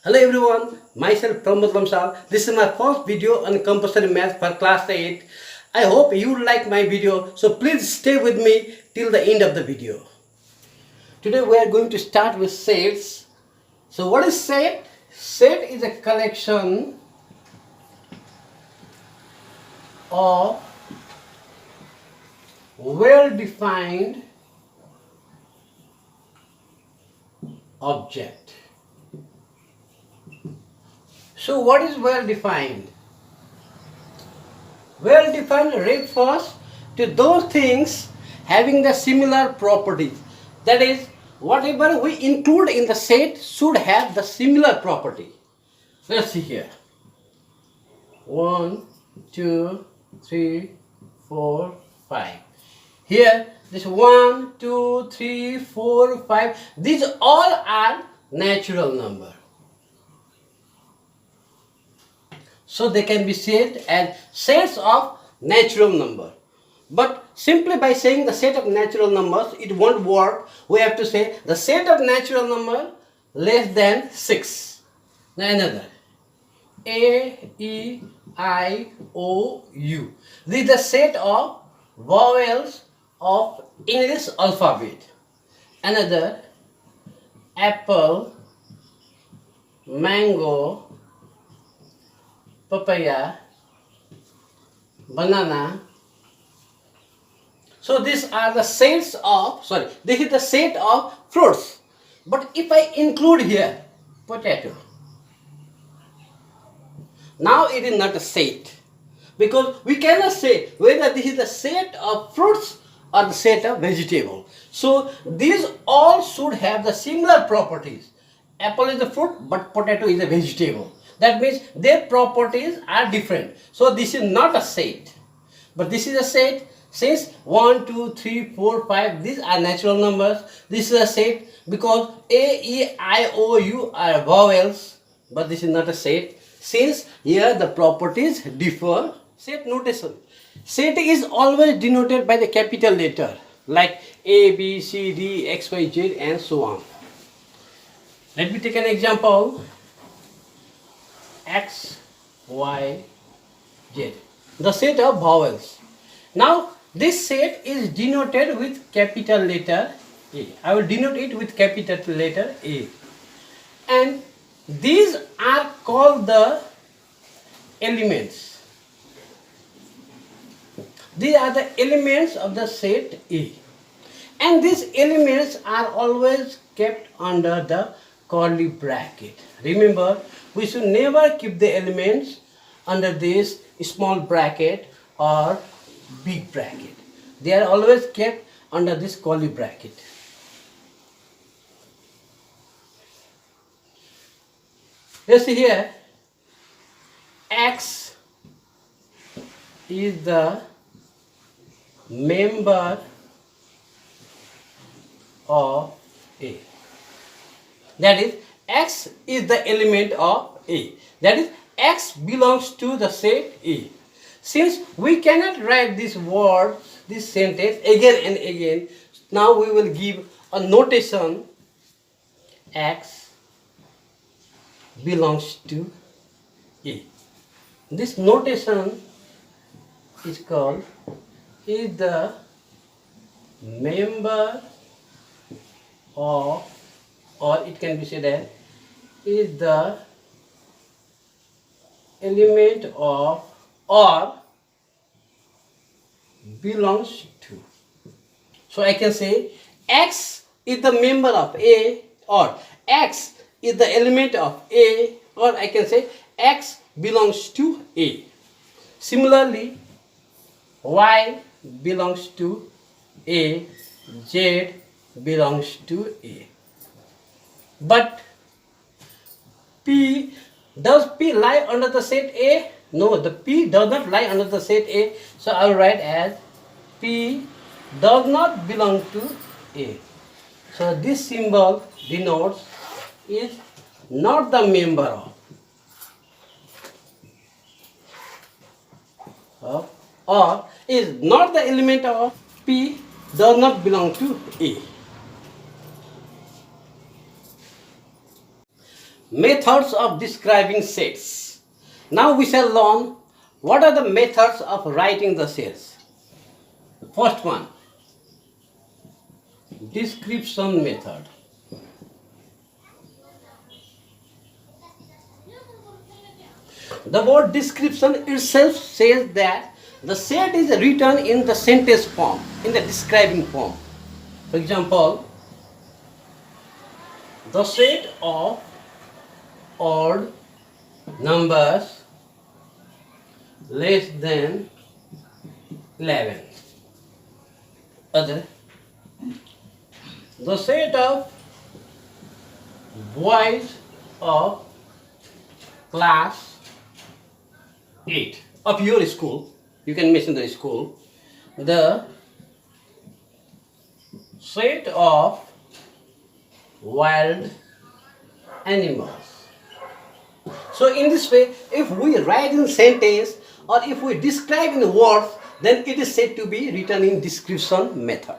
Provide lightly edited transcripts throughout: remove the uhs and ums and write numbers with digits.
Hello everyone, myself Pramod Lamsal. This is my first video on compulsory math for class 8. I hope you like my video, so please stay with me till the end of the video. Today we are going to start with sets. So what is set? Set is a collection of well-defined object. So what is well-defined? Well-defined refers to those things having the similar properties. That is, whatever we include in the set should have the similar property. Let's see here. 1, 2, 3, 4, 5. Here, this 1, 2, 3, 4, 5. These all are natural numbers. So they can be said as sets of natural number. But simply by saying the set of natural numbers, it won't work. We have to say the set of natural number less than 6. Now another. A, E, I, O, U. This is the set of vowels of English alphabet. Another. Apple, mango, papaya, banana. So these are the sets of, this is the set of fruits. But if I include here potato, now it is not a set, because we cannot say whether this is the set of fruits or the set of vegetable. So these all should have the similar properties. Apple is a fruit, but potato is a vegetable. That means their properties are different. So this is not a set. But this is a set. Since 1, 2, 3, 4, 5, these are natural numbers. This is a set because A, E, I, O, U are vowels. But this is not a set. Since here the properties differ. Set notation. Set is always denoted by the capital letter. Like A, B, C, D, X, Y, Z and so on. Let me take an example. X, Y, Z. The set of vowels. Now this set is denoted with capital letter A. I will denote it with capital letter A. And these are called the elements. These are the elements of the set A. And these elements are always kept under the curly bracket. Remember, we should never keep the elements under this small bracket or big bracket. They are always kept under this curly bracket. Let's see here. X is the member of A. That is, X is the element of A. That is, X belongs to the set A. Since we cannot write these words, this sentence again and again, now we will give a notation. X belongs to A. This notation is called is the member of, or it can be said as is the element of or belongs to. So I can say X is the member of A, or X is the element of A, or I can say X belongs to A. Similarly, Y belongs to A, Z belongs to A. But P, does P lie under the set A? No, the P does not lie under the set A. So I will write as P does not belong to A. So this symbol denotes is not the member of or is not the element of P does not belong to A. methods of describing sets. Now we shall learn what are the methods of writing the sets. First one, description method. The word description itself says that the set is written in the sentence form, in the describing form. For example, the set of odd numbers less than 11. Other, the set of boys of class 8 of your school, you can mention the school, the set of wild animals. So in this way, if we write in sentence or if we describe in words, then it is said to be written in description method.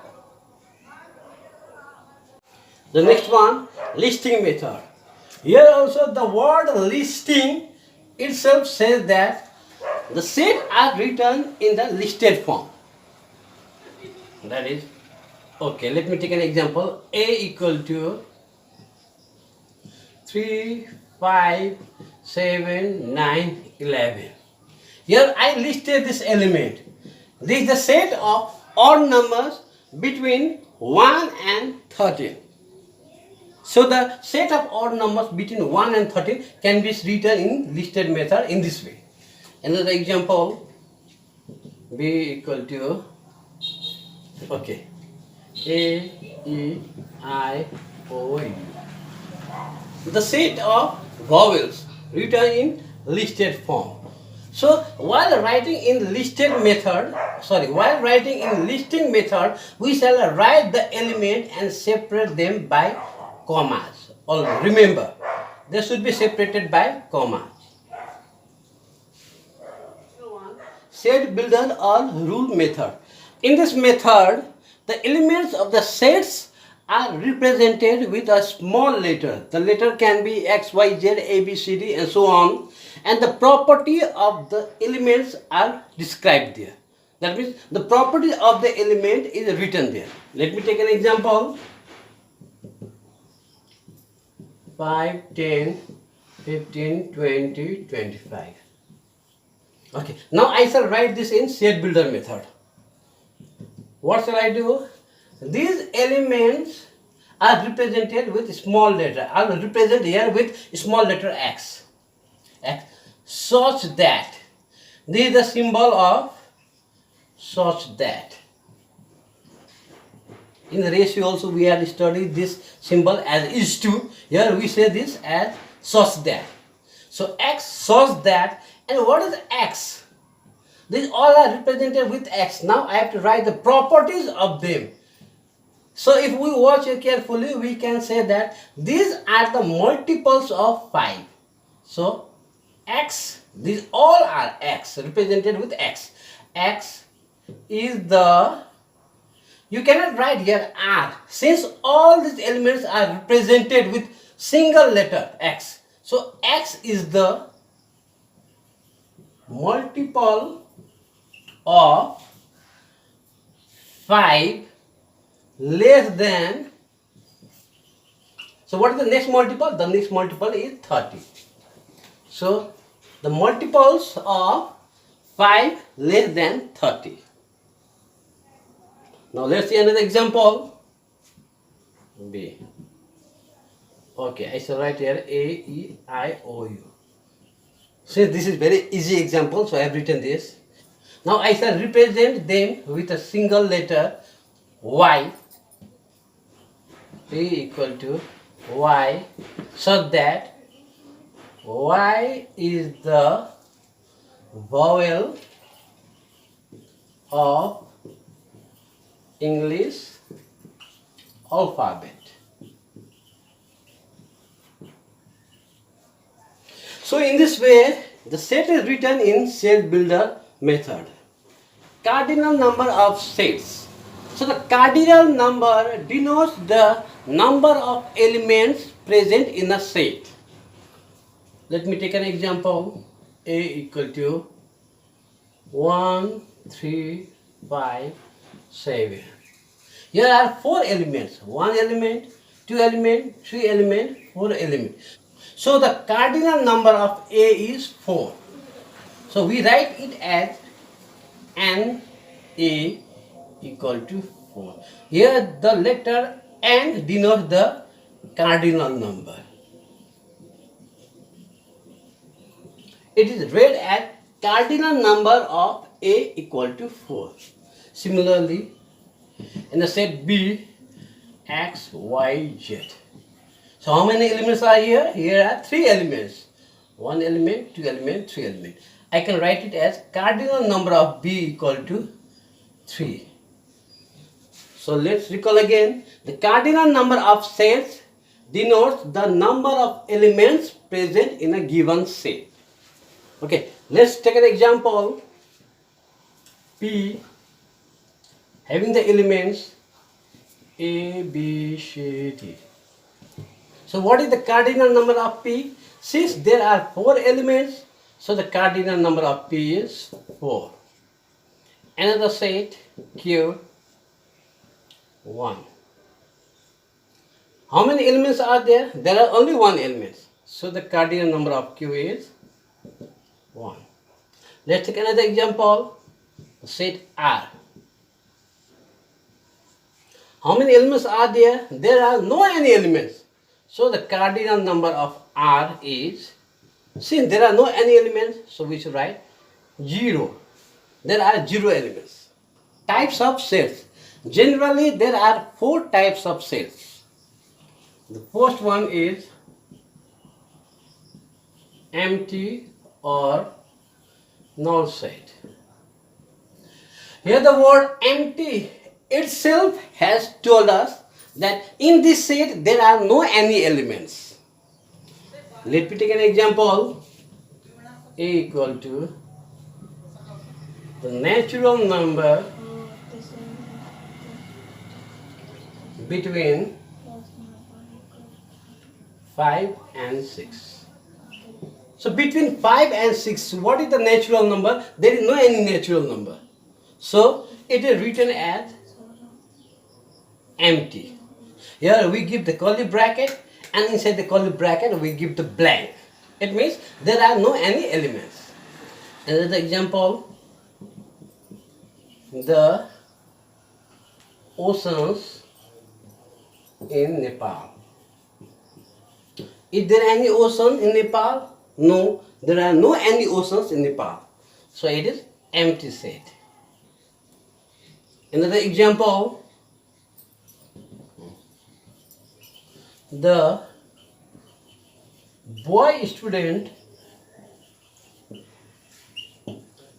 The next one, listing method. Here also the word listing itself says that the sets are written in the listed form. That is, okay, let me take an example. A equal to 3, 5, 7, 9, 11. Here I listed this element. This is the set of odd numbers between 1 and 13. So the set of odd numbers between 1 and 13 can be written in listed method in this way. Another example, B equal to, okay, A, E, I, O, U. The set of vowels written in listed form. So while writing in listing method, we shall write the element and separate them by commas. Remember, they should be separated by commas. Set builder or rule method. In this method, the elements of the sets are represented with a small letter. The letter can be X, Y, Z, A, B, C, D and so on. And the property of the elements are described there. That means the property of the element is written there. Let me take an example. 5, 10, 15, 20, 25. Okay, now I shall write this in set builder method. What shall I do? These elements are represented with small letter. I will represent here with small letter X. Such that. This is the symbol of such that. In the ratio also we have studied this symbol as is to. Here we say this as such that. So X such that. And what is X? These all are represented with X. Now I have to write the properties of them. So if we watch it carefully, we can say that these are the multiples of 5. So X, these all are X, represented with X. X is the, you cannot write here R, since all these elements are represented with single letter X. So X is the multiple of 5 less than, so what is the next multiple? The next multiple is 30. So the multiples of 5 less than 30. Now let's see another example. B. Okay, I shall write here A, E, I, O, U. So this is very easy example, so I have written this. Now I shall represent them with a single letter Y. P equal to Y, so that Y is the vowel of English alphabet. So in this way, the set is written in set builder method. Cardinal number of sets. So the cardinal number denotes the number of elements present in a set. Let me take an example. A equal to 1, 3, 5, 7. Here are 4 elements. 1 element, 2 element, 3 element, 4 element. So the cardinal number of A is 4. So we write it as N A equal to 4. Here the letter N denotes the cardinal number. It is read as cardinal number of A equal to 4. Similarly, in the set B, X, Y, Z. So how many elements are here? Here are 3 elements. 1 element, 2 element, 3 element. I can write it as cardinal number of B equal to 3. So let's recall again. The cardinal number of sets denotes the number of elements present in a given set. Okay, let's take an example. P having the elements A, B, C, D. So what is the cardinal number of P? Since there are 4 elements, so the cardinal number of P is 4. Another set Q 1. How many elements are there? There are only 1 element. So the cardinal number of Q is 1. Let's take another example. Set R. How many elements are there? There are no any elements. So the cardinal number of R is, since there are no any elements, so we should write 0. There are 0 elements. Types of sets. Generally there are 4 types of sets. The first one is empty or null set. Here the word empty itself has told us that in this set there are no any elements. Let me take an example. A equal to the natural number between 5 and 6. So between 5 and 6, what is the natural number? There is no any natural number. So it is written as empty. Here we give the curly bracket, and inside the curly bracket we give the blank. It means there are no any elements. Another example, the oceans in Nepal. Is there any ocean in Nepal? No, there are no any oceans in Nepal. So it is empty set. Another example, the boy student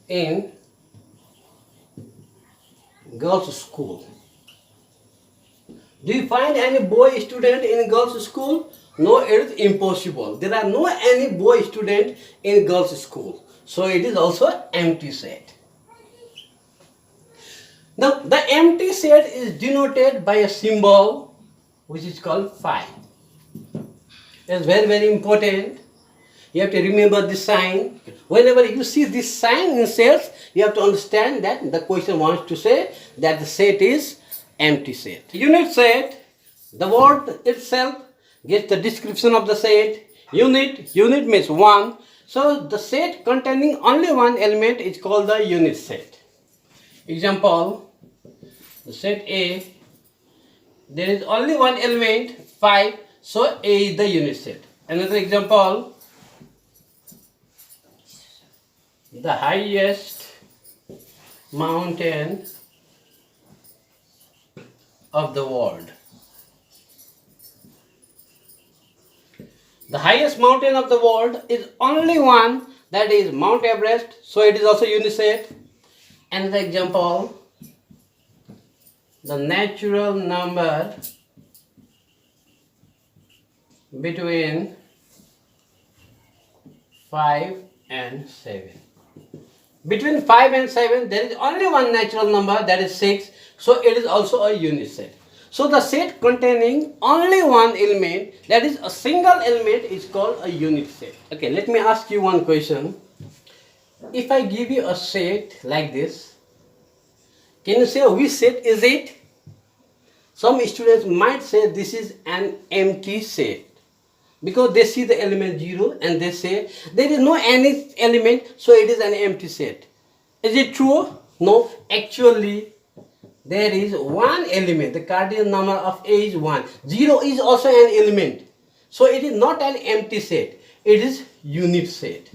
in girls' school. Do you find any boy student in girls' school? No, it is impossible. There are no any boy student in girls' school. So it is also empty set. Now the empty set is denoted by a symbol which is called phi. It's very important. You have to remember this sign. Whenever you see this sign in sets, you have to understand that the question wants to say that the set is empty set. Unit set, the word itself gets the description of the set. Unit means 1. So the set containing only 1 element is called the unit set. Example, the set A, there is only 1 element, 5, so A is the unit set. Another example, the highest mountain of the world. The highest mountain of the world is only one, that is Mount Everest, so it is also unit set. Another example, the natural number between 5 and 7. Between 5 and 7 there is only one natural number, that is 6, so it is also a unit set. So the set containing only one element, that is a single element, is called a unit set. Okay, let me ask you one question. If I give you a set like this, can you say which set is it? Some students might say this is an empty set, because they see the element 0 and they say there is no any element, so it is an empty set. Is it true? No, actually there is one element. The cardinal number of A is 1. 0 is also an element. So it is not an empty set. It is unit set.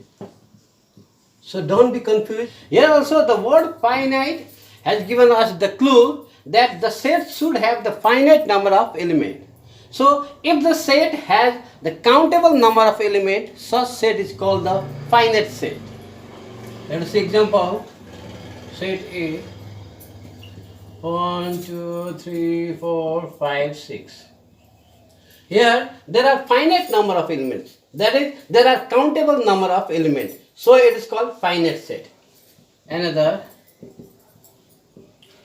So don't be confused. Here also the word finite has given us the clue that the set should have the finite number of elements. So if the set has the countable number of elements, such set is called the finite set. Let us see example. Set A. 1, 2, 3, 4, 5, 6. Here there are finite number of elements. That is, there are countable number of elements. So it is called finite set. Another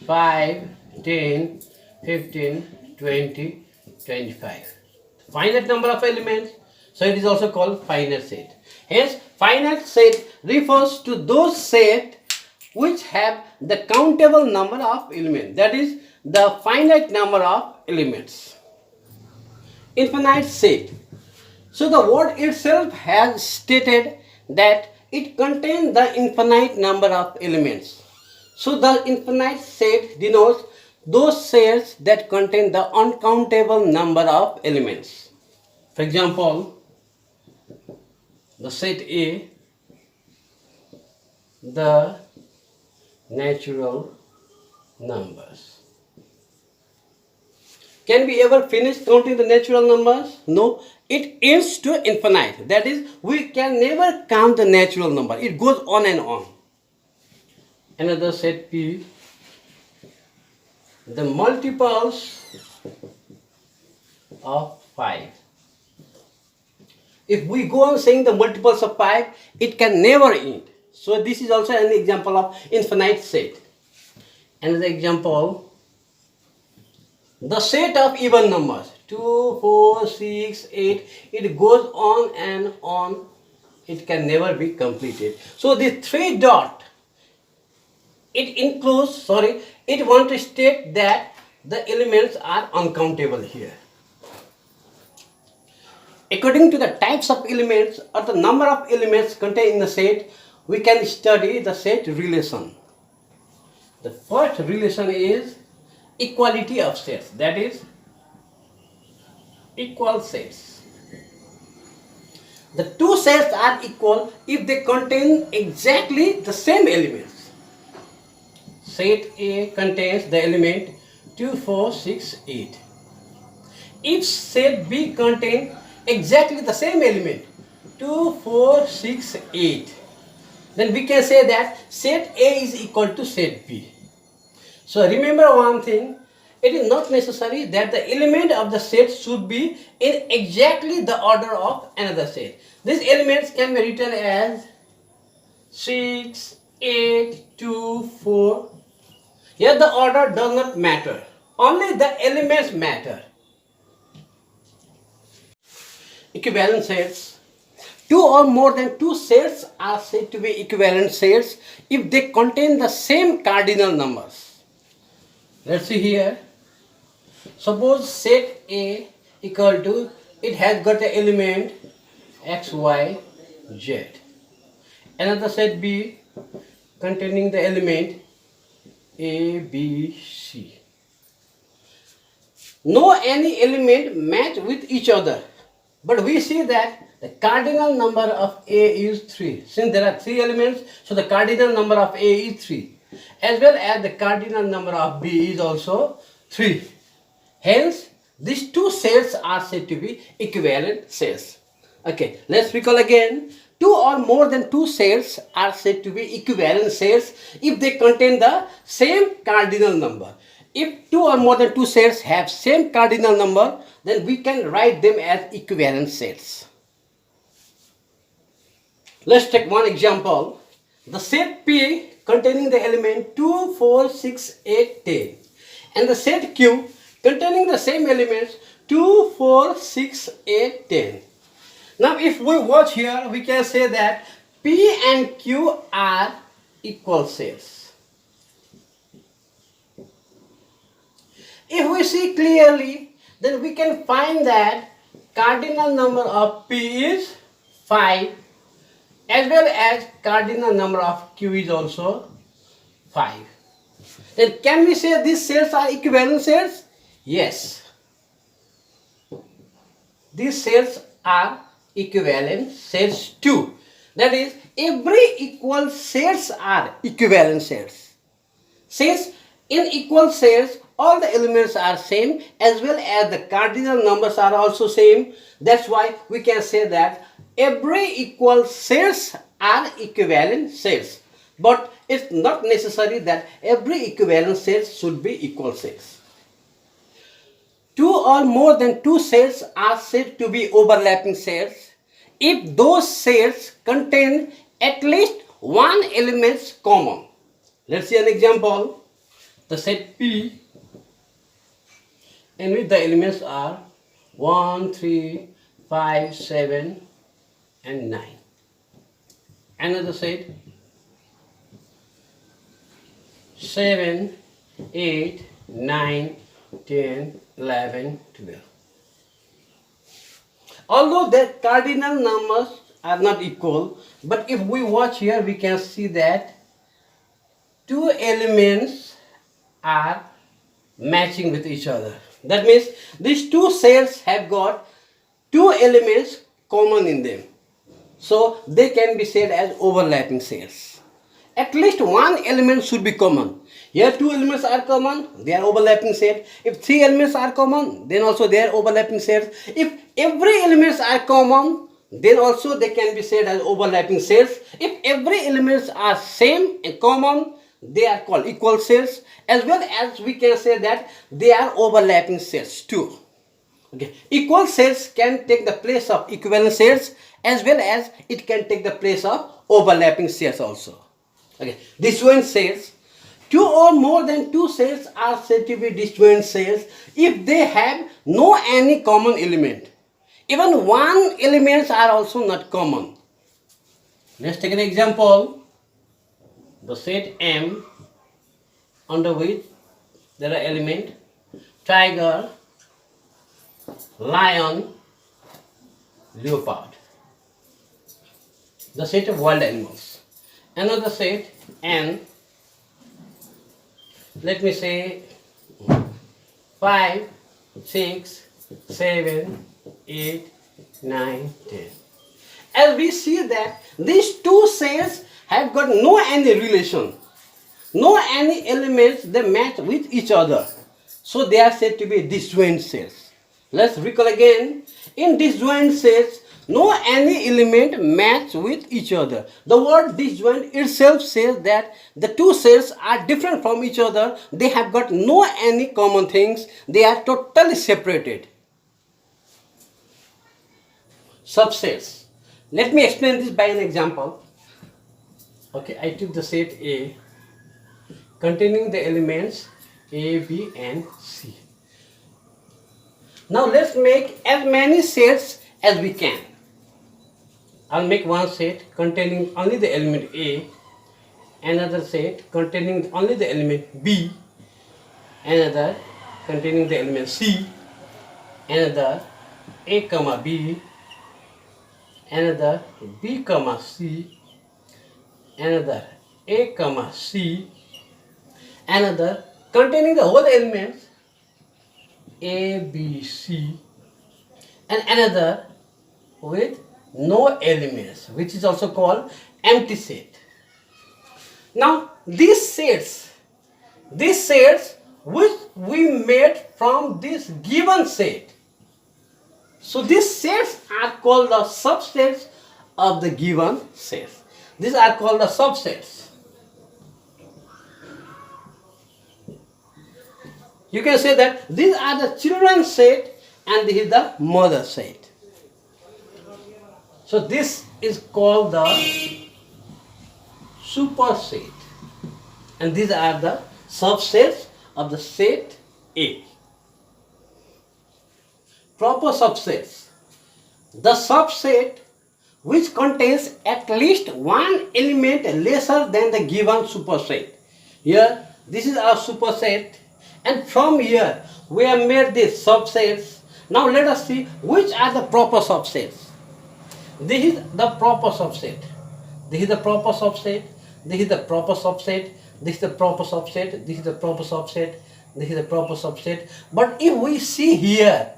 5, 10, 15, 20, 25. Finite number of elements. So it is also called finite set. Hence, finite set refers to those sets which have the countable number of elements, that is the finite number of elements. Infinite set. So the word itself has stated that it contains the infinite number of elements. So the infinite set denotes those sets that contain the uncountable number of elements. For example, the set A, the natural numbers. Can we ever finish counting the natural numbers? No, it ends to infinite. That is, we can never count the natural number. It goes on and on. Another set P, the multiples of 5. If we go on saying the multiples of 5, it can never end. So this is also an example of infinite set. Another example, the set of even numbers, 2, 4, 6, 8, it goes on and on. It can never be completed. So the 3 dot, it includes, it wants to state that the elements are uncountable here. According to the types of elements or the number of elements contained in the set, we can study the set relation. The first relation is equality of sets, that is equal sets. The two sets are equal if they contain exactly the same elements. Set A contains the element 2, 4, 6, 8. If set B contains exactly the same element 2, 4, 6, 8, then we can say that set A is equal to set B. So remember one thing, it is not necessary that the element of the set should be in exactly the order of another set. These elements can be written as 6, 8, 2, 4. Here the order does not matter, only the elements matter. Equivalent sets. Two or more than two sets are said to be equivalent sets if they contain the same cardinal numbers. Let's see here. Suppose set A equal to, it has got the element x, y, z. Another set B containing the element A, B, C. No any element match with each other, but we see that the cardinal number of A is 3. Since there are 3 elements, so the cardinal number of A is 3. As well as the cardinal number of B is also 3. Hence, these two sets are said to be equivalent sets. Okay, let's recall again. Two or more than two sets are said to be equivalent sets if they contain the same cardinal number. If two or more than two sets have same cardinal number, then we can write them as equivalent sets. Let's take one example. The set P containing the element 2, 4, 6, 8, 10 and the set Q containing the same elements 2, 4, 6, 8, 10. Now if we watch here, we can say that P and Q are equal sets. If we see clearly, then we can find that cardinal number of P is 5, as well as cardinal number of Q is also 5. Then can we say these sets are equivalent sets? Yes. These sets are equivalent sets too. That is, every equal sets are equivalent sets. Since in equal sets, all the elements are same, as well as the cardinal numbers are also same. That's why we can say that every equal sets are equivalent sets. But it's not necessary that every equivalent set should be equal sets. Two or more than two sets are said to be overlapping sets if those sets contain at least one element common. Let's see an example. The set P, in which the elements are 1, 3, 5, 7 and 9. Another set 7, 8, 9, 10, 11, 12. Although the cardinal numbers are not equal, but if we watch here, we can see that two elements are matching with each other. That means these two sets have got two elements common in them. So they can be said as overlapping sets. At least one element should be common. Here two elements are common, they are overlapping set. If three elements are common, then also they are overlapping sets. If every elements are common, then also they can be said as overlapping sets. If every elements are same and common, they are called equal sets, as well as we can say that they are overlapping sets too. Okay. Equal sets can take the place of equivalent sets, as well as it can take the place of overlapping sets also. Okay. Disjoint sets. Two or more than two sets are said to be disjoint sets if they have no any common element. Even one elements are also not common. Let's take an example. The set M, under which there are elements tiger, lion, leopard. The set of wild animals. Another set N, let me say 5, 6, 7, 8, 9, 10. As we see that these two sets have got no any relation, no any elements they match with each other. So they are said to be disjoint sets. Let's recall again. In disjoint sets, no any element match with each other. The word disjoint itself says that the two sets are different from each other. They have got no any common things. They are totally separated. Subsets. Let me explain this by an example. Okay, I took the set A containing the elements A, B and C. Now let's make as many sets as we can. I'll make one set containing only the element A, another set containing only the element B, another containing the element C, another A comma B, another B comma C, another A comma C, another containing the whole elements A, B, C, and another with no elements, which is also called empty set. Now these sets which we made from this given set, so these sets are called the subsets of the given sets. These are called the subsets. You can say that these are the children set and this is the mother set. So this is called the superset, and these are the subsets of the set A. proper subsets. The subset which contains at least one element lesser than the given superset. Here, this is our superset, and from here we have made these subsets. Now let us see which are the proper subsets. This is the proper subset. This is the proper subset. This is the proper subset. This is the proper subset. This is the proper subset. This is the proper subset. But if we see here,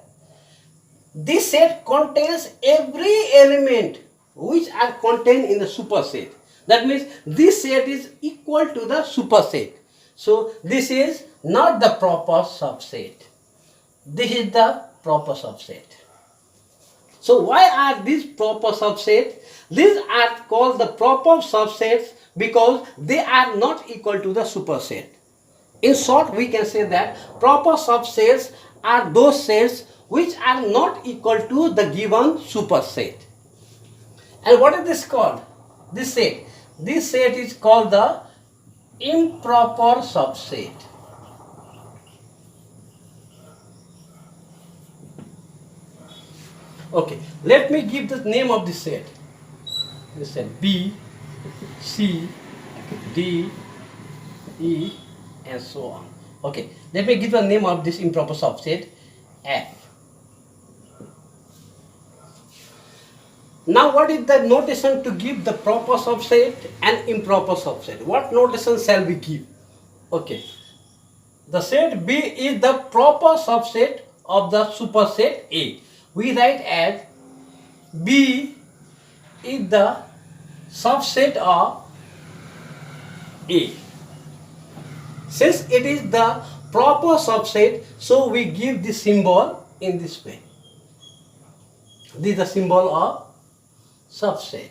this set contains every element which are contained in the superset. That means this set is equal to the superset. So this is not the proper subset. This is the proper subset. So why are these proper subsets? These are called the proper subsets because they are not equal to the superset. In short, we can say that proper subsets are those sets which are not equal to the given superset. And what is this called? This set. This set is called the improper subset. Okay, let me give the name of this set. This set B, C, D, E, and so on. Okay, let me give the name of this improper subset F. Now what is the notation to give the proper subset and improper subset? What notation shall we give? Okay, the set B is the proper subset of the superset A. We write as B is the subset of A. Since it is the proper subset, so we give the symbol in this way. This is the symbol of subset.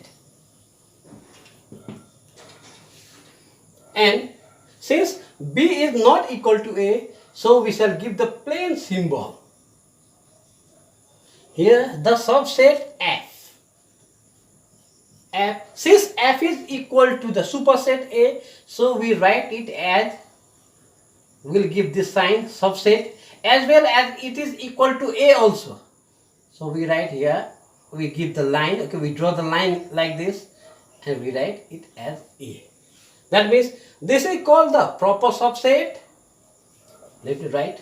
And since B is not equal to A, so we shall give the plain symbol. Here the subset F. F. Since F is equal to the superset A, so we write it as, we'll give this sign subset, as well as it is equal to A also. So we write here, we give the line, okay, we draw the line like this and we write it as A. That means this is called the proper subset. Let me write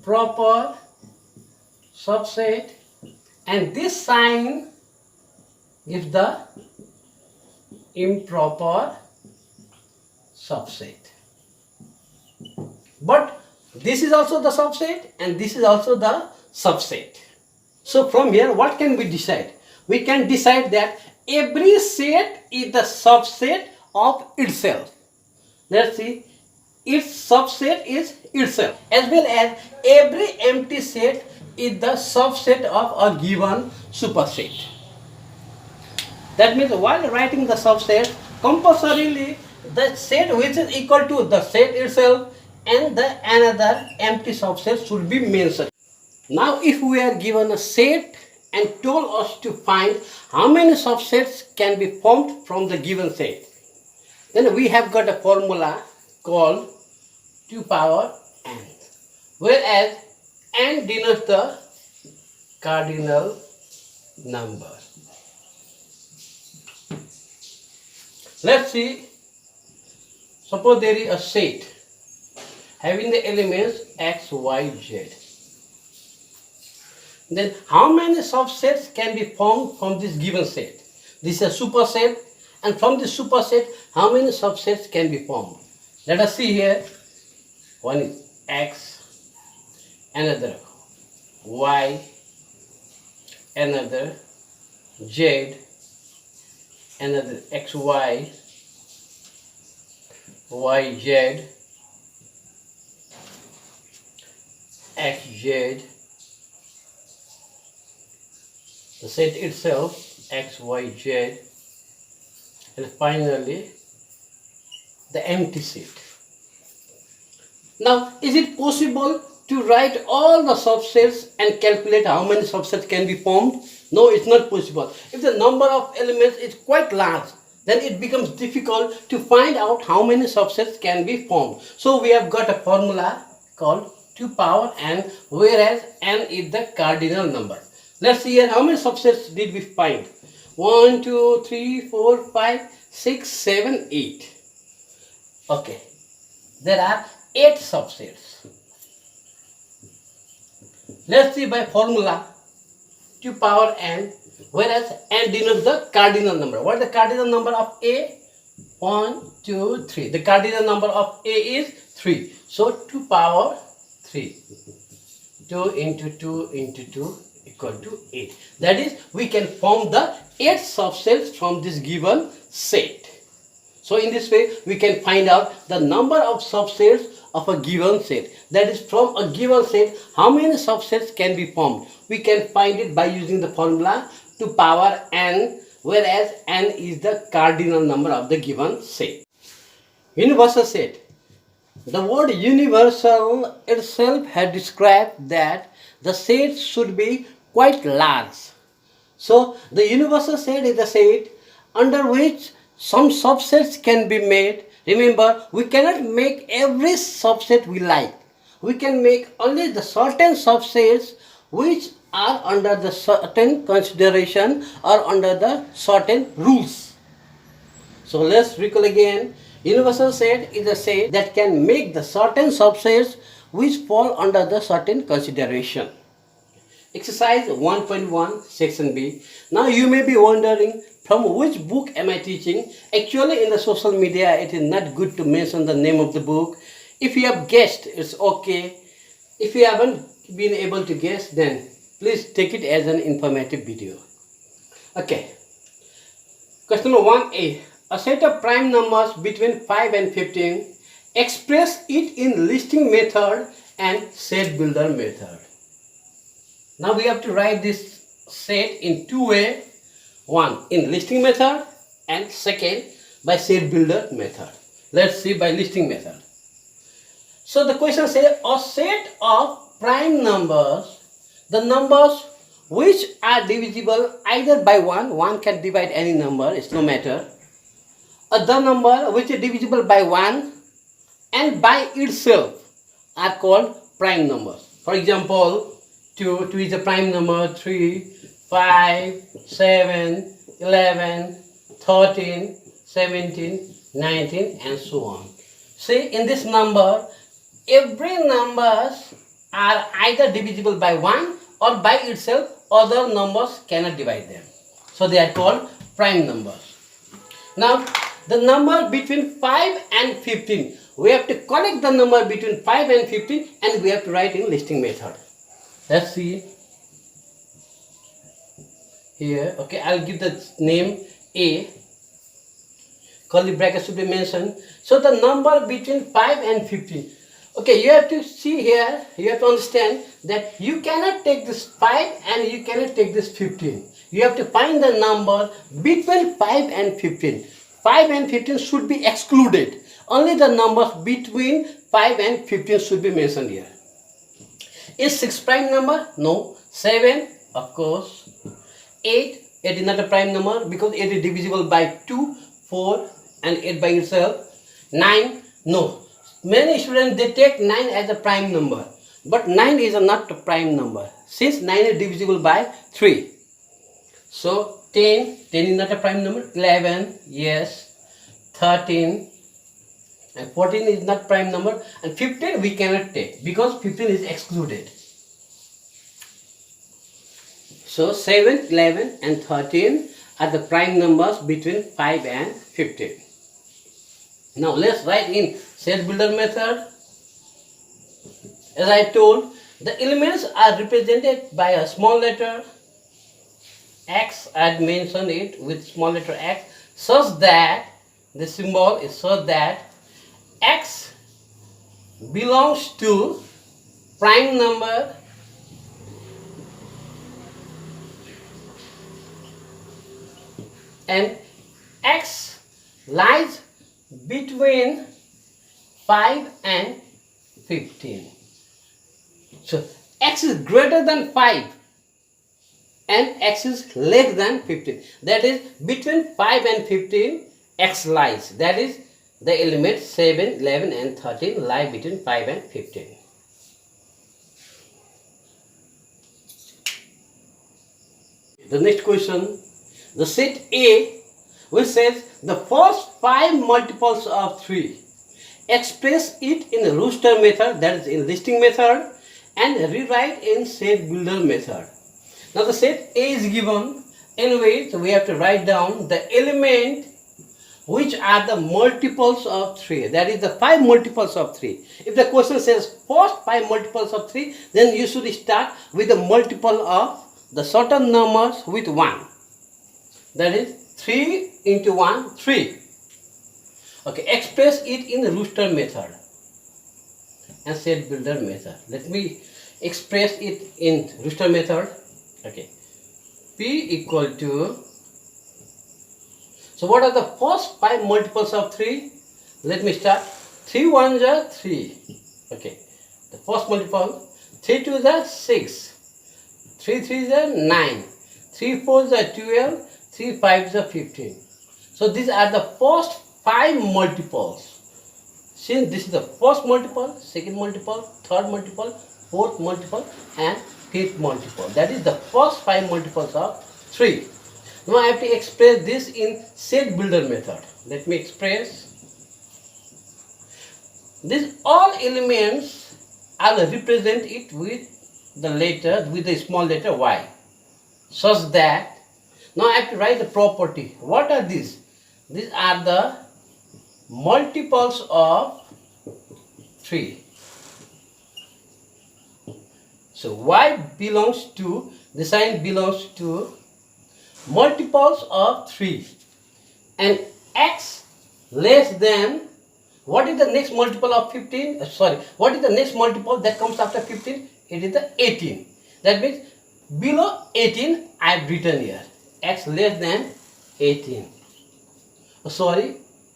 proper subset, and this sign gives the improper subset. But this is also the subset and this is also the subset. So from here what can we decide? We can decide that every set is the subset of itself. Let's see, its subset is itself, as well as every empty set is the subset of a given superset. That means while writing the subset, compulsorily the set which is equal to the set itself and the another empty subset should be mentioned. Now if we are given a set and told us to find how many subsets can be formed from the given set, then we have got a formula called 2 power n, whereas n denotes the cardinal number. Let's see, suppose there is a set having the elements x, y, z. Then how many subsets can be formed from this given set? This is a superset, and from this superset how many subsets can be formed? Let us see here. One is x, another y, another z, another xy, yz, xz, the set itself x, y, z, and finally the empty set. Now, is it possible to write all the subsets and calculate how many subsets can be formed? No, it's not possible. If the number of elements is quite large, then it becomes difficult to find out how many subsets can be formed. So we have got a formula called 2 power n, whereas n is the cardinal number. Let's see here how many subsets did we find. 1, 2, 3, 4, 5, 6, 7, 8. Okay, there are 8 subsets. Let's see by formula 2 power n, whereas n denotes the cardinal number. What is the cardinal number of A? 1, 2, 3. The cardinal number of A is 3. So 2 power 3. 2 into 2 into 2 equal to 8. That is, we can form the 8 subsets from this given set. So in this way, we can find out the number of subsets of a given set. That is, from a given set, how many subsets can be formed. We can find it by using the formula 2 power n, whereas n is the cardinal number of the given set. Universal set. The word universal itself has described that the set should be quite large. So the universal set is the set under which some subsets can be made. Remember, we cannot make every subset we like. We can make only the certain subsets which are under the certain consideration or under the certain rules. So let's recall again. Universal set is a set that can make the certain subsets which fall under the certain consideration. Exercise 1.1 section B. Now you may be wondering, from which book am I teaching? Actually, in the social media it is not good to mention the name of the book. If you have guessed, it's okay. If you haven't been able to guess, then please take it as an informative video. Okay. Question number 1a. A set of prime numbers between 5 and 15. Express it in listing method and set builder method. Now we have to write this set in two ways. One in listing method and second by set builder method. Let's see by listing method. So the question says a set of prime numbers, the numbers which are divisible either by 1, 1 can divide any number, it's no matter. The number which is divisible by 1 and by itself are called prime numbers. For example, 2 is a prime number, 3, 5, 7, 11, 13, 17, 19 and so on. See, in this number, every numbers are either divisible by 1 or by itself, other numbers cannot divide them. So they are called prime numbers. Now, the number between 5 and 15, we have to collect the number between 5 and 15 and we have to write in listing method. Let's see. Here, okay, I'll give the name A. Curly bracket should be mentioned. So the number between 5 and 15. Okay, you have to see here, you have to understand that you cannot take this 5 and you cannot take this 15. You have to find the number between 5 and 15. 5 and 15 should be excluded. Only the numbers between 5 and 15 should be mentioned here. Is 6 prime number? No. 7? Of course. 8 is not a prime number because it is divisible by 2, 4 and 8 by itself. 9? No. Many students, they take 9 as a prime number. But 9 is not a prime number since 9 is divisible by 3. So 10 is not a prime number. 11, yes. 13 and 14 is not prime number. And 15 we cannot take because 15 is excluded. So 7, 11 and 13 are the prime numbers between 5 and 15. Now let's write in set builder method. As I told, the elements are represented by a small letter X. I had mentioned it with small letter X such that the symbol is so that X belongs to prime number and X lies between 5 and 15. So X is greater than 5 and X is less than 15. That is, between 5 and 15 X lies. That is, the elements 7, 11 and 13 lie between 5 and 15. The next question, the set A, which says the first 5 multiples of 3. Express it in rooster method, that is in listing method, and rewrite in set builder method. Now the set A is given, in which we have to write down the element which are the multiples of 3, that is the 5 multiples of 3. If the question says first 5 multiples of 3, then you should start with the multiple of the certain numbers with 1. That is 3 into 1, 3. Okay, express it in rooster method and set builder method. Let me express it in rooster method. Okay, P equal to, so what are the first 5 multiples of 3? Let me start. 3 1s are 3. Okay, the first multiple. 3 2s are 6. 3 3s are 9. 3 4s are 12. 3 5s are 15. So these are the first 5 multiples. Since this is the first multiple, second multiple, third multiple, fourth multiple, and fifth multiple. That is the first 5 multiples of 3. Now I have to express this in set builder method. Let me express. These all elements, I will represent it with the letter, with the small letter y, such that now I have to write the property. What are these? These are the multiples of 3. So y belongs to, the sign belongs to multiples of 3, and x less than, what is the next multiple of 15? What is the next multiple that comes after 15? It is the 18. That means below 18 I have written here x less than 18.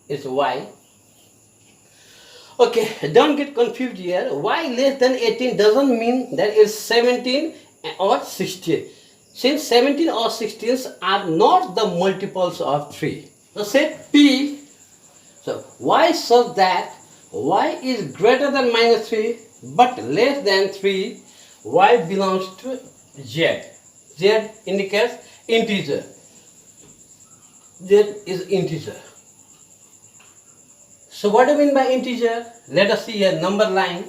It's y. Okay, don't get confused here. Y less than 18 doesn't mean that it's 17 or 16. Since 17 or 16 are not the multiples of 3. So set P, so y such that y is greater than minus 3 but less than 3, y belongs to z. Z indicates integer. Z is integer. So what do you mean by integer? Let us see a number line.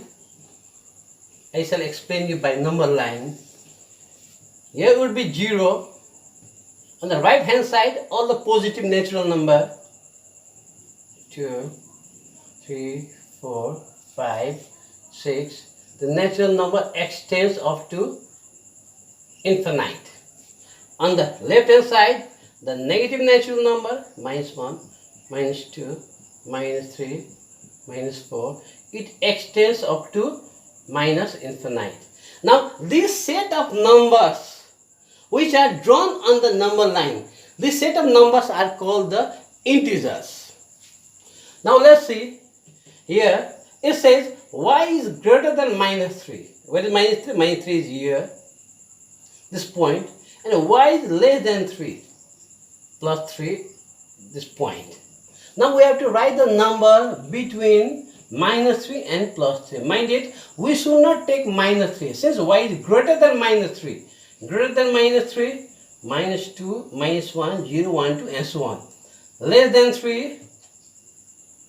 I shall explain you by number line. Here would be 0. On the right hand side, all the positive natural number. 2, 3, 4, 5, 6. The natural number extends up to infinite. On the left hand side, the negative natural number, minus 1, minus 2, minus 3, minus 4. It extends up to minus infinite. Now, this set of numbers which are drawn on the number line, this set of numbers are called the integers. Now let's see, here it says y is greater than minus 3. Where is minus 3? Minus 3 is here, this point, and y is less than 3, plus 3, this point. Now we have to write the number between minus 3 and plus 3. Mind it, we should not take minus 3. Since y is greater than minus 3, greater than minus 3, minus 2, minus 1, 0, 1, 2, and so on. Less than 3,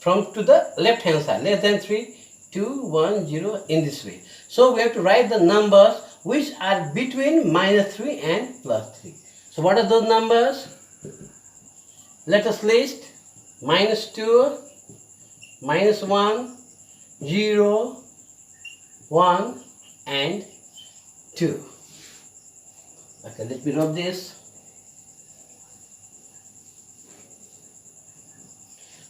from to the left hand side, less than 3, 2, 1, 0, in this way. So we have to write the numbers which are between minus 3 and plus 3. So what are those numbers? Let us list. Minus 2, minus 1, 0, 1, and 2. Okay, let me rub this.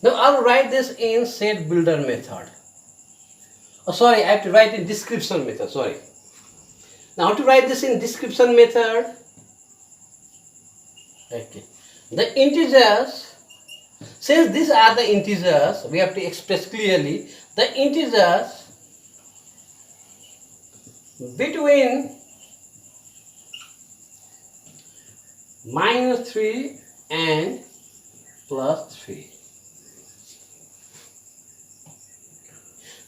Now I will write this in set builder method. I have to write in description method, Now how to write this in description method? Okay. The integers, since these are the integers, we have to express clearly the integers between minus 3 and plus 3.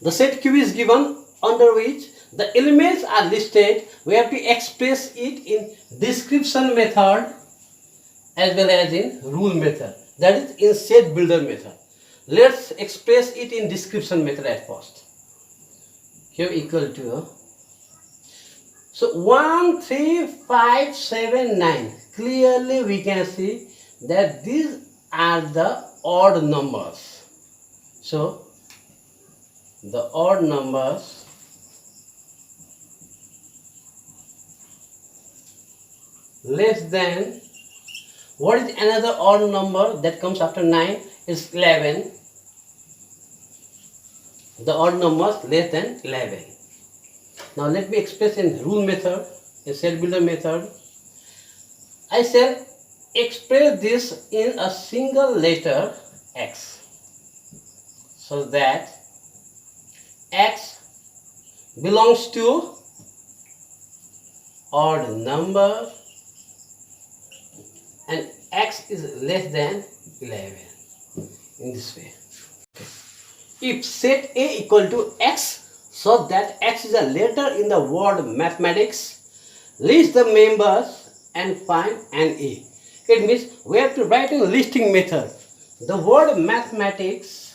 The set Q is given, under which the elements are listed, we have to express it in description method as well as in rule method, that is in set builder method. Let's express it in description method at first. Here equal to, so 1, 3, 5, 7, 9. Clearly we can see that these are the odd numbers. So the odd numbers less than, what is another odd number that comes after 9 is 11. The odd numbers less than 11. Now let me express in rule method, in set builder method. I shall express this in a single letter x, so that x belongs to odd number and x is less than 11, in this way. If set A equal to x, so that x is a letter in the word mathematics, list the members and find an A. It means we have to write in listing method. The word mathematics,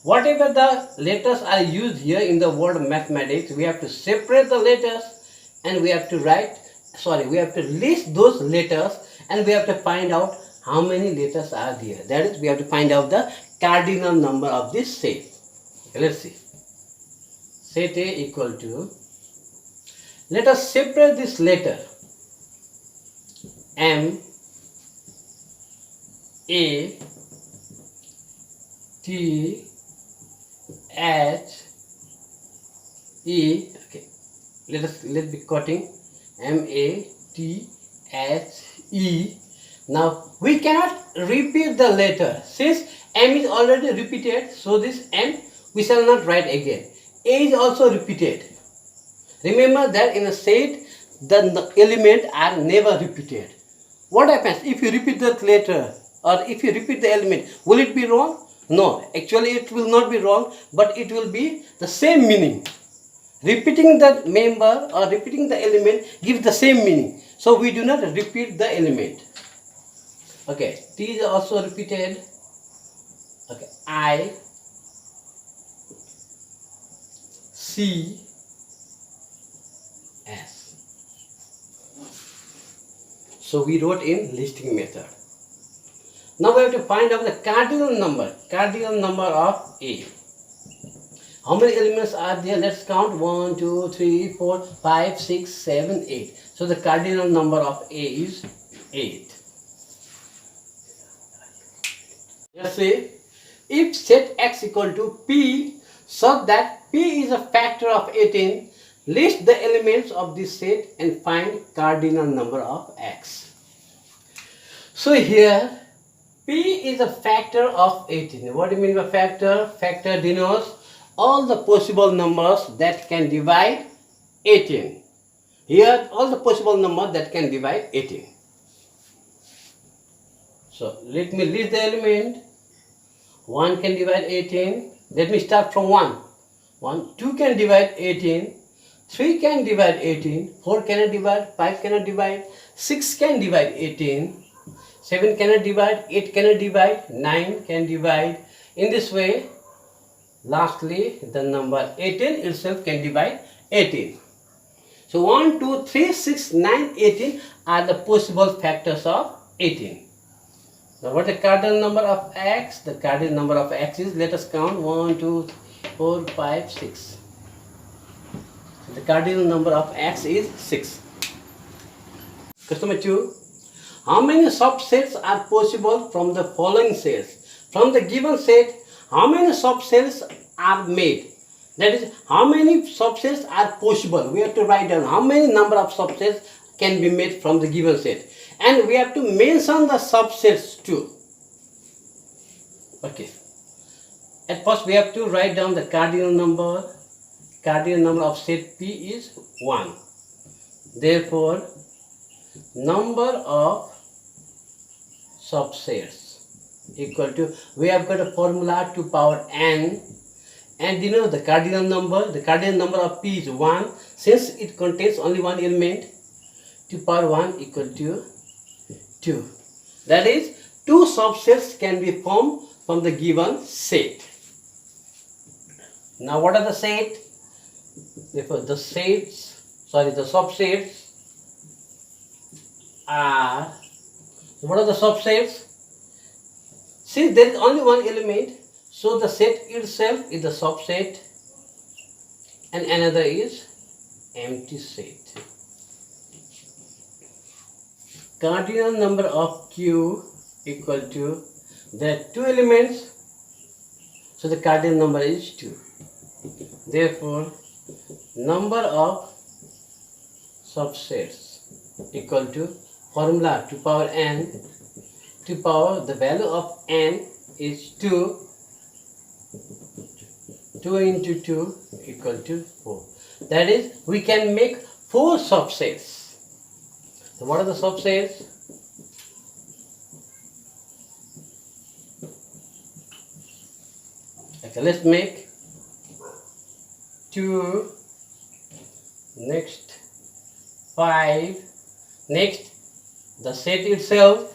whatever the letters are used here in the word mathematics, we have to separate the letters and we have to we have to list those letters and we have to find out how many letters are there. That is, we have to find out the cardinal number of this set. Okay, let's see. Set A equal to, let us separate this letter M, A, T, H, E. Okay, let's be cutting M, A, T, H, E. Now we cannot repeat the letter. Since M is already repeated, so this M we shall not write again. A is also repeated. Remember that in a set the elements are never repeated. What happens if you repeat the letter or if you repeat the element? Will it be wrong? No, actually it will not be wrong, but it will be the same meaning. Repeating the member or repeating the element gives the same meaning. So we do not repeat the element. Okay, T is also repeated. Okay, I, C, S. So we wrote in listing method. Now we have to find out the cardinal number of A. How many elements are there? Let's count. 1, 2, 3, 4, 5, 6, 7, 8. So the cardinal number of A is 8. Let's say if set x equal to P, so that P is a factor of 18, list the elements of this set and find cardinal number of x. So here P is a factor of 18. What do you mean by factor? Factor denotes all the possible numbers that can divide 18. Here all the possible numbers that can divide 18. So let me list the element. 1 can divide 18. Let me start from 1. 2 can divide 18. 3 can divide 18. 4 cannot divide. 5 cannot divide. 6 can divide 18. 7 cannot divide. 8 cannot divide. 9 can divide. In this way, lastly, the number 18 itself can divide 18. So 1, 2, 3, 6, 9, 18 are the possible factors of 18. Now what is the cardinal number of x? The cardinal number of x is, let us count, 1, 2, 4, 5, 6. So the cardinal number of x is 6. Question number 2. How many subsets are possible from the following sets? From the given set, how many subsets are made? That is, how many subsets are possible? We have to write down how many number of subsets can be made from the given set. And we have to mention the subsets too. Okay. At first we have to write down the cardinal number. Cardinal number of set P is 1. Therefore, number of subsets equal to, we have got a formula 2 power n. and you know the cardinal number. The cardinal number of P is 1. Since it contains only one element, 2 power 1 equal to 2. That is, two subsets can be formed from the given set. Now what are the set? Therefore the subsets are, what are the subsets? Since there is only one element, so the set itself is the subset and another is empty set. Cardinal number of Q equal to, there are two elements, so the cardinal number is 2. Therefore, number of subsets equal to formula 2 power n, 2 power, the value of n is 2, 2 into 2 equal to 4. That is, we can make 4 subsets. So what are the subsets? Okay, let's make 2, next 5, next the set itself,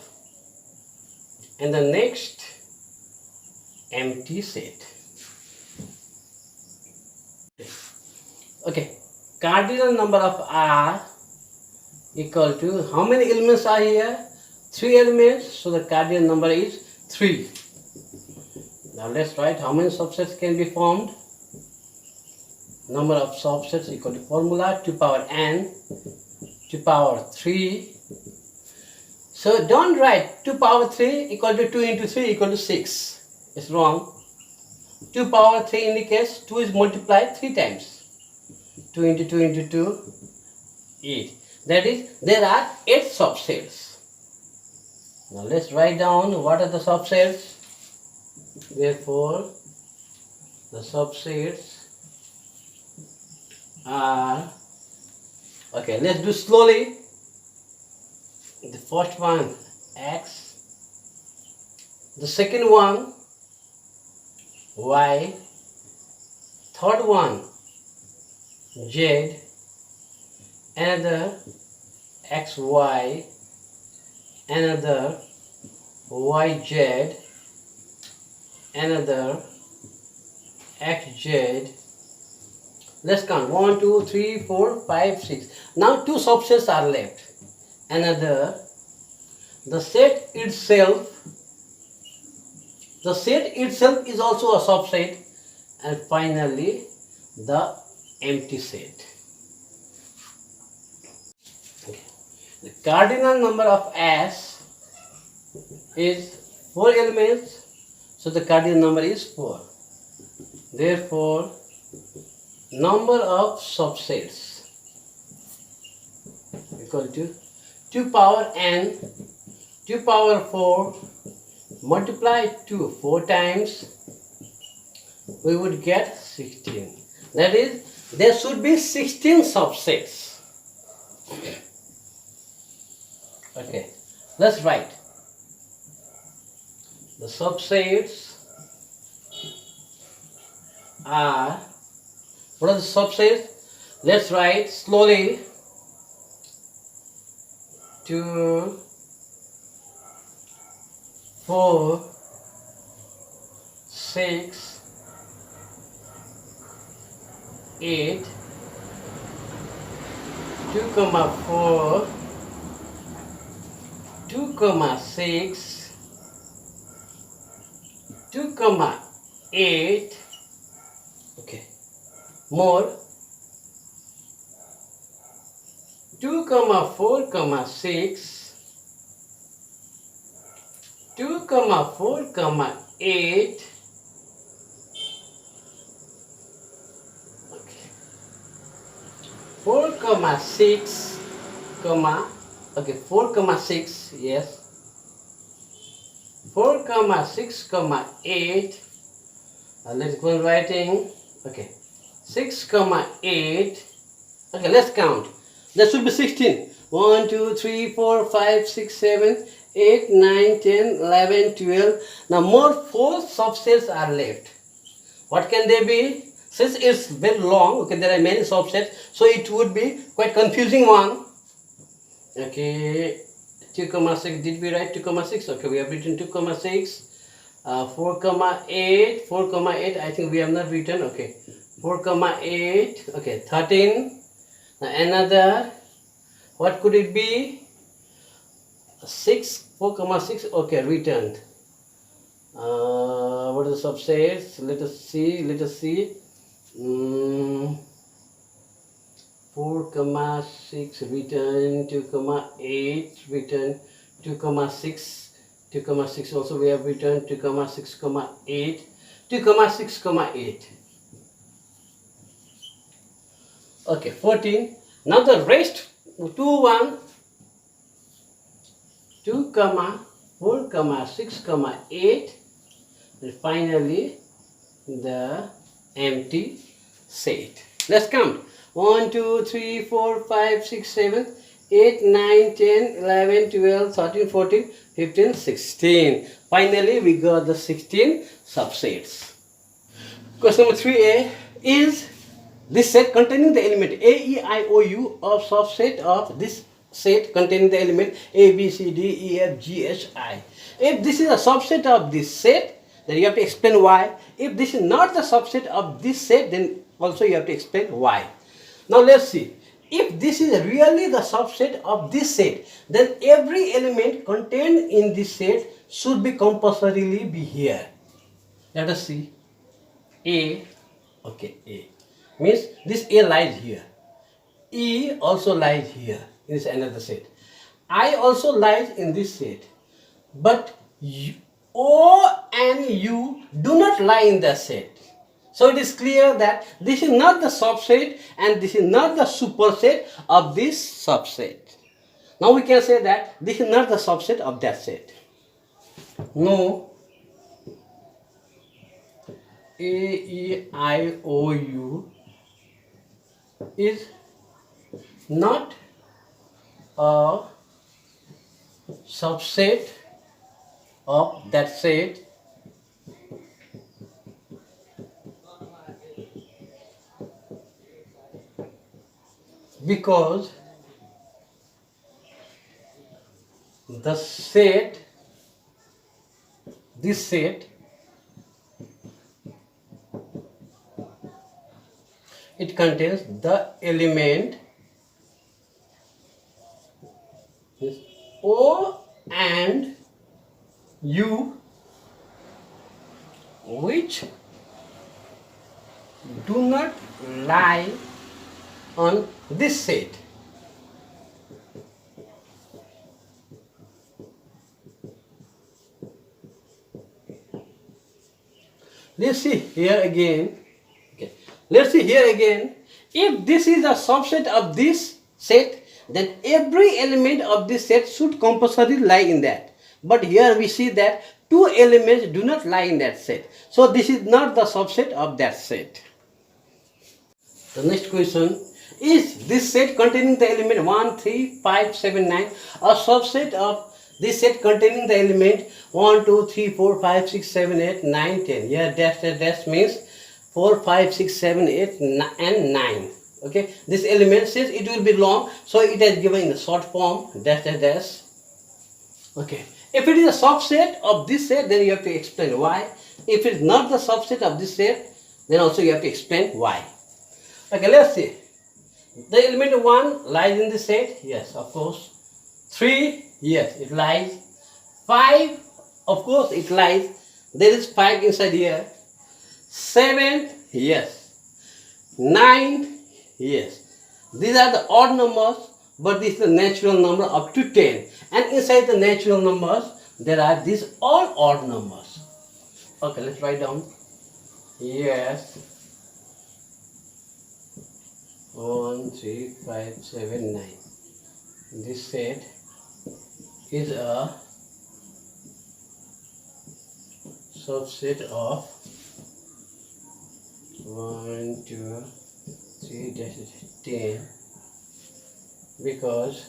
and the next empty set. Okay, cardinal number of R equal to, how many elements are here? 3 elements, so the cardinal number is 3. Now let's write how many subsets can be formed. Number of subsets equal to formula 2 power n, 2 power 3. So don't write 2 power 3 equal to 2 into 3 equal to 6. It's wrong. 2 power 3 indicates 2 is multiplied 3 times. 2 into 2 into 2, 8. That is, there are 8 subsets. Now let's write down what are the subsets. Therefore, the subsets are, okay, let's do slowly. The first one, X. The second one, Y. Third one, Z. Another XY, another YZ, another XZ. Let's count 1, 2, 3, 4, 5, 6. Now 2 subsets are left. Another, the set itself is also a subset, and finally the empty set. The cardinal number of S is 4 elements, so the cardinal number is 4. Therefore, number of subsets equal to 2 power n, 2 power 4, multiply 2 4 times, we would get 16. That is, there should be 16 subsets. Okay, let's write. The subsets are, what are the subsets? Let's write slowly. 2, 4, 6, 8, 2, 4, 2, 6, 2, 8. Okay, more. 2, 4, 6, 2, 4, 8. Okay. 4, 6, okay, 4, 6, yes. 4, 6, 8. Let's go on writing. Okay, 6, 8. Okay, let's count. There should be 16. 1, 2, 3, 4, 5, 6, 7, 8, 9, 10, 11, 12. Now more 4 subsets are left. What can they be? Since it's very long, okay, there are many subsets, so it would be quite confusing one. Okay, 2 comma 6, did we write 2 comma 6? Okay, we have written 2 comma 6. 4 comma 8, 4 comma 8, I think we have not written. Okay, 4 comma 8, okay, 13. Now another, what could it be? 6, 4 comma 6, okay, returned. What are the subsets? Let us see. 4 comma 6 return, 2 comma 8 return, 2 comma 6, 2 comma 6 also we have returned, 2 comma 6 comma 8, 2 comma 6 comma 8. Okay, 14. Now the rest 2 1, 2 comma 4 comma 6 comma 8, and finally the empty set. Let's count. 1 2 3 4 5 6 7 8 9 10 11 12 13 14 15 16. Finally we got the 16 subsets. Question number 3a is this set containing the element a, e, I, o, u of subset of this set containing the element a, b, c, d, e, f, g, h, I. If this is a subset of this set, then you have to explain why. If this is not the subset of this set, then also you have to explain why. Now let's see. If this is really the subset of this set, then every element contained in this set should be compulsorily be here. Let us see. A, okay, A. Means this A lies here. E also lies here in this another set. I also lies in this set. But O and U do not lie in the set. So it is clear that this is not the subset and this is not the superset of this subset. Now we can say that this is not the subset of that set. No. A, E, I, O, U is not a subset of that set because the set, this set, it contains the element O and U which do not lie on this set. Let's see here again. Okay. Let's see here again. If this is a subset of this set, then every element of this set should compulsorily lie in that. But here we see that two elements do not lie in that set. So this is not the subset of that set. The next question, is this set containing the element 1, 3, 5, 7, 9 a subset of this set containing the element 1, 2, 3, 4, 5, 6, 7, 8, 9, 10. Here dash means 4, 5, 6, 7, 8 and 9. Okay, this element says it will be long, so it is given in the short form dash. Okay, if it is a subset of this set, then you have to explain why. If it is not the subset of this set, then also you have to explain why. Okay, let's see. The element 1 lies in this set. Yes, of course. 3, yes, it lies. 5, of course, it lies. There is 5 inside here. 7, yes. 9, yes. These are the odd numbers, but this is the natural number up to 10. And inside the natural numbers, there are these all odd numbers. Okay, let's write down. Yes. 1, 3, 5, 7, 9. This set is a subset of 1, 2, 3, 10 because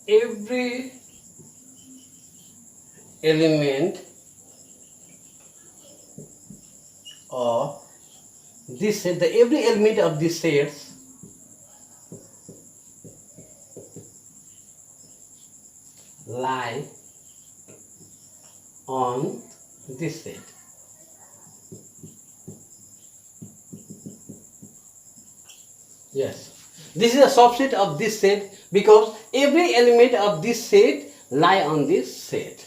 every element of this set, every element of this sets lie on this set. Yes, this is a subset of this set because every element of this set lie on this set.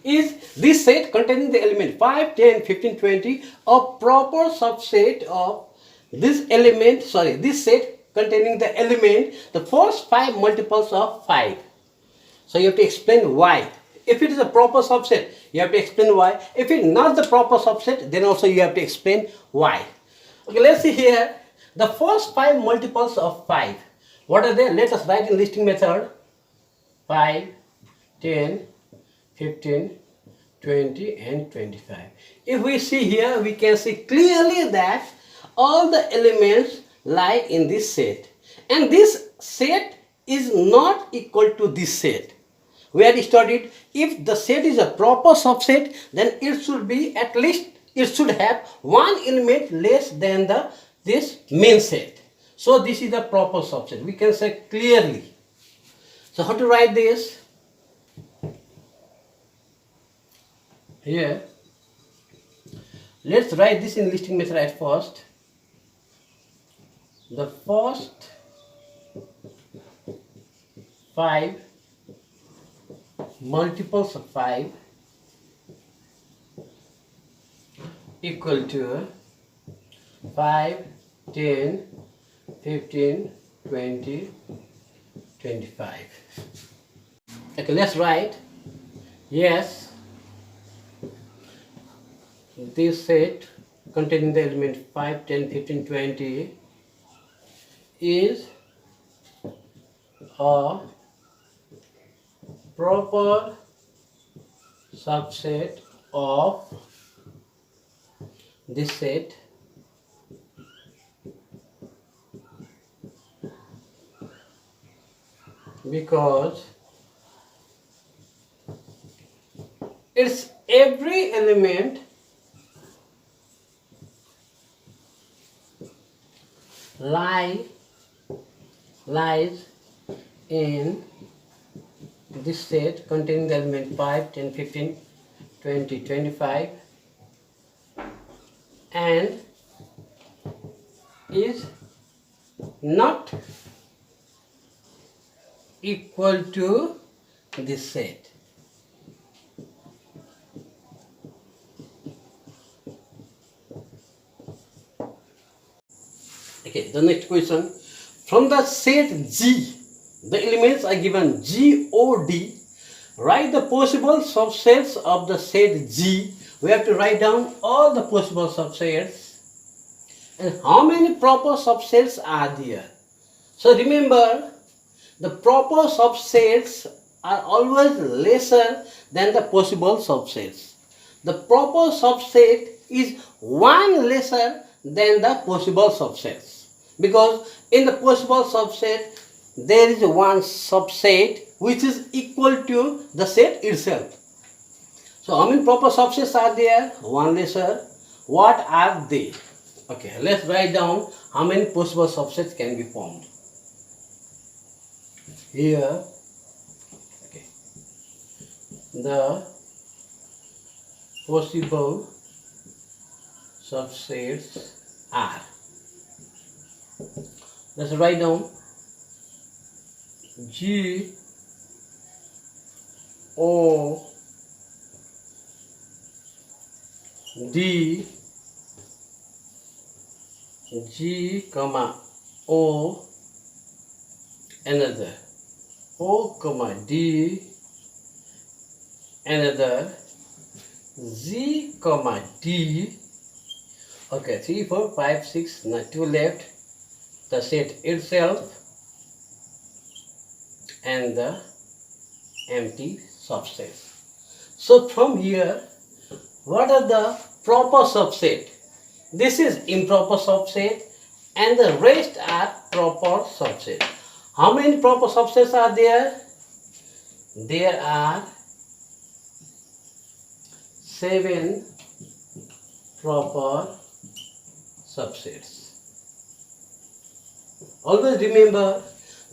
Is this set containing the element 5, 10, 15, 20 a proper subset of this element, this set containing the element, the first 5 multiples of 5. So you have to explain why. If it is a proper subset, you have to explain why. If it is not the proper subset, then also you have to explain why. Okay, let's see here. The first 5 multiples of 5. What are they? Let us write in listing method. 5, 10, 15, 20 and 25. If we see here, we can see clearly that all the elements lie in this set. And this set is not equal to this set. We had studied if the set is a proper subset, then it should be at least, it should have one element less than this main set. So this is the proper subset. We can say clearly. So how to write this? Here, let's write this in listing method at first. The first 5 multiples of 5 equal to 5, 10, 15, 20, 25. Okay, let's write. Yes, this set containing the element 5, 10, 15, 20 is a proper subset of this set because its every element lies in this set containing the element 5, 10, 15, 20, 25 and is not equal to this set. Okay, the next question. From the set G, the elements are given G, O, D. Write the possible subsets of the set G. We have to write down all the possible subsets. And how many proper subsets are there? So remember, the proper subsets are always lesser than the possible subsets. The proper subset is one lesser than the possible subsets. Because in the possible subset, there is one subset which is equal to the set itself. So how many proper subsets are there? One lesser. What are they? Okay, let's write down how many possible subsets can be formed. Here, okay, the possible subsets are. Let's write down G, O, D, G, comma, O, another, O, comma, D, another, Z, comma, D. Okay, 3, 4, 5, 6, now 2 left. The set itself and the empty subsets. So from here, what are the proper subset? This is improper subset and the rest are proper subset. How many proper subsets are there? There are 7 proper subsets. Always remember,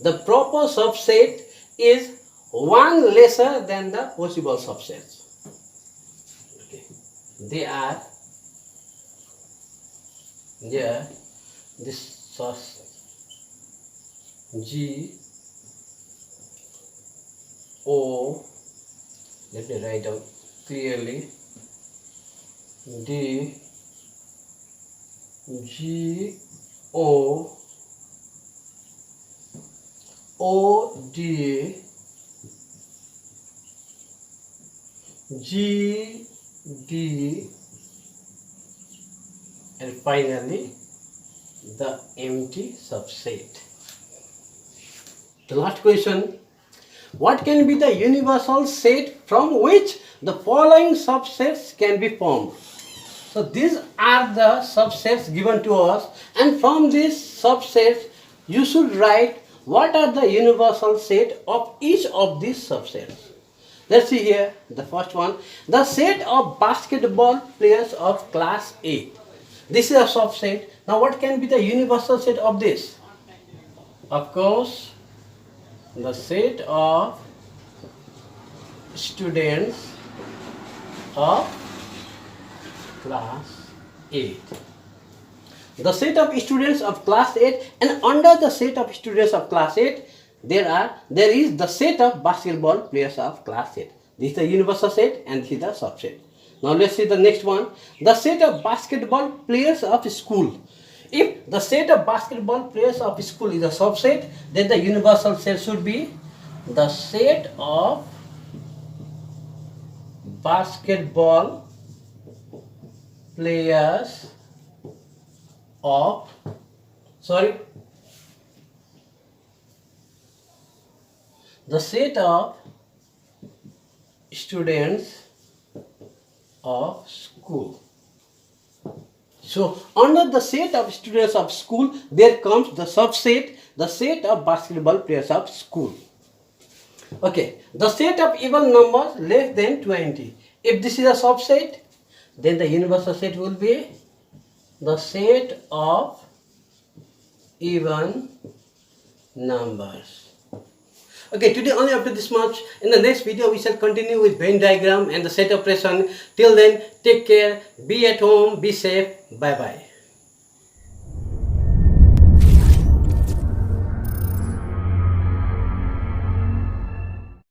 the proper subset is one lesser than the possible subsets. Okay. They are this source G O, let me write down clearly, D G O O D G D, and finally the empty subset. The last question: what can be the universal set from which the following subsets can be formed? So these are the subsets given to us, and from these subsets you should write what are the universal set of each of these subsets. Let's see here the first one, the set of basketball players of class 8. This is a subset. Now what can be the universal set of this? Of course, the set of students of class 8. The set of students of class 8, and under the set of students of class 8 there is the set of basketball players of class 8. This is the universal set and this is the subset. Now let's see the next one, the set of basketball players of school. If the set of basketball players of school is a subset, then the universal set should be the set of basketball players of the set of students of school. So under the set of students of school there comes the subset, the set of basketball players of school. Okay, the set of even numbers less than 20. If this is a subset, then the universal set will be the set of even numbers. Okay, today only up to this much. In the next video we shall continue with Venn diagram and the set operation. Till then, take care, be at home, be safe, bye bye.